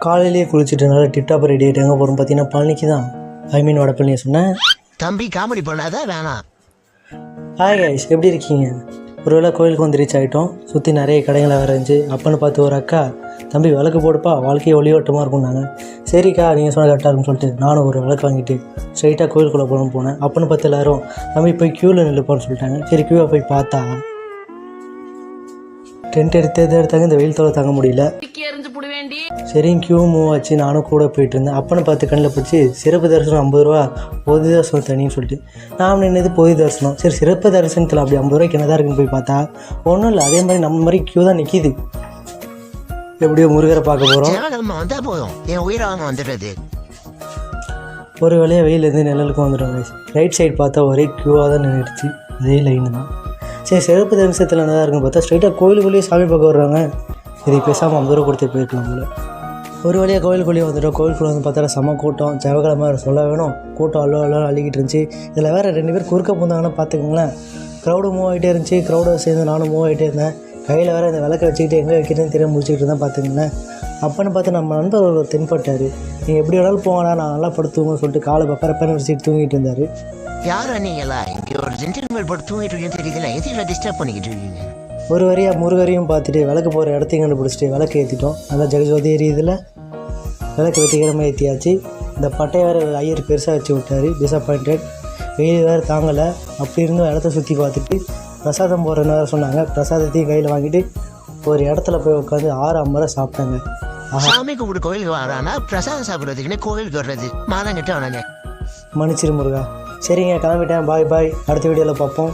காலையிலேயே குளிச்சுட்டு நல்லா டிப்டாப் ரெடி ஆகிட்டு எங்கே போகிறோம் பார்த்தீங்கன்னா பழனிக்கு தான். வடப்பழனியை சொன்னேன். தம்பி காமெடி பண்ணாதான் வேணாம். ஹாய் கைஸ், எப்படி இருக்கீங்க? ஒருவேளை கோயிலுக்கு வந்து ரீச் ஆகிட்டோம். சுற்றி நிறைய கடைகளை வேறு இருந்துச்சு. அப்பன்னு பார்த்து ஒரு அக்கா, தம்பி விளக்கு போடுப்பா, வாழ்க்கையை ஒளியோட்டமாக இருக்கும்னாங்க. சரிக்கா, நீங்கள் சொன்ன கரெக்டாக இருக்குன்னு சொல்லிட்டு நானும் ஒரு விளக்கு வாங்கிட்டு ஸ்ட்ரைட்டாக கோயிலுக்குள்ளே போகணும்னு போனேன். அப்பன்னு பார்த்து எல்லோரும் தம்பி போய் க்யூவில் நில்லுப்பான்னு சொல்லிட்டாங்க. சரி, க்யூவை போய் பார்த்தா டென்ட் எடுத்தாங்க. இந்த வெயில் தோலை தாங்க முடியல. சரி, க்யூ மூவ் ஆச்சு. நானும் கூட போயிட்டு இருந்தேன். அப்பன்னு பார்த்து கண்ணில் பிடிச்சி சிறப்பு தரிசனம் 50 ரூபா, பொது தரிசனம் தனின்னு சொல்லிட்டு நான் நின்னது பொது தரிசனம். சரி, சிறப்பு தரிசனத்தில் அப்படி 50 ரூபாய்க்கு என்னதான் இருக்குன்னு போய் பார்த்தா ஒன்றும் இல்லை. அதே மாதிரி நம்ம மாதிரி க்யூ தான் நிற்கிது. எப்படியோ முருகரை பார்க்க போகிறோம். ஒரு வேளையாக வெயிலேருந்து நிழலுக்கும் வந்துடுவாங்க. ரைட் சைடு பார்த்தா ஒரே க்யூவாக தான் நின்றுடுச்சு. அதே லைனு தான். சரி, சிறப்பு தரிசனத்தில் என்னதான் இருக்குன்னு பார்த்தா ஸ்ட்ரைட்டாக கோயிலுக்குள்ளேயே சாமி பார்க்க வர்றாங்க. இதுக்கு பேசாமல் 50 ரூபா கொடுத்து போயிருக்கலாம் போல. ஒரு வழியாக கோயிலுக்குள்ளேயே வந்துட்டோம். கோயிலுக்குள்ளே வந்து பார்த்தா செம்ம கூட்டம். செவ்வாய்க்கிழமை சொல்ல வேணும், கூட்டம் அவ்வளோ அள்ளிக்கிட்டு இருந்துச்சு. இதில் வேறு 2 பேர் குறுக்க போந்தாங்கன்னா பார்த்துக்கங்களேன். க்ரௌடு மூவ் ஆகிட்டே இருந்துச்சு. க்ரௌடை சேர்ந்து நானும் மூவ் ஆகிட்டே இருந்தேன். கையில் வேறு இந்த விளக்கை வச்சுக்கிட்டு எங்கே வைக்கிறதுன்னு தெரியாமல் முடிச்சுக்கிட்டு இருந்தேன் பார்த்துக்கங்களேன். அப்பன்னு பார்த்து நம்ம நண்பர் ஒரு தென்பட்டார். நீங்கள் எப்படி வேணாலும் போங்கடா, நான் நல்லா படுத்துவோம்னு சொல்லிட்டு காலை பப்பரப்பன்னு வச்சுட்டு தூங்கிட்டு இருந்தார். யாரா நீங்களா? இங்கே ஒரு ஜென்டில்மேன் போட்டு தூங்கிட்டு இருக்கேன்னு தெரியுதுல, எதுக்கு டிஸ்டர்ப் பண்ணிக்கிட்டு இருக்கீங்க? ஒரு வரியாக முருகரையும் பார்த்துட்டு விளக்கு போகிற இடத்தையும் கண்டுபிடிச்சிட்டு விளக்கு ஏற்றிட்டோம். நல்லா ஜெகஜோதி எரியுதில் விளக்கு வெற்றிகரமாக ஏற்றியாச்சு. இந்த பட்டையை வேறு ஐயர் பெருசாக வச்சு விட்டார். டிசப்பாயிண்டட். வெயில் வேறு தாங்கலை. அப்படி இருந்தும் இடத்த சுற்றி பார்த்துட்டு பிரசாதம் போடுறேன்னு வேறு சொன்னாங்க. பிரசாதத்தையும் கையில் வாங்கிட்டு ஒரு இடத்துல போய் உட்காந்து 6 அம்பரை சாப்பிட்டாங்க. சாமி கும்பிட்டு கோயிலுக்கு வரானா பிரசாதம் சாப்பிட்றதுக்குன்னு கோயிலுக்கு வர்றது மாதம் கிட்ட வராங்க. மன்னிச்சிரு முருகா. சரிங்க, கிளம்பிட்டேன். பாய் பாய். அடுத்த வீடியோவில் பார்ப்போம்.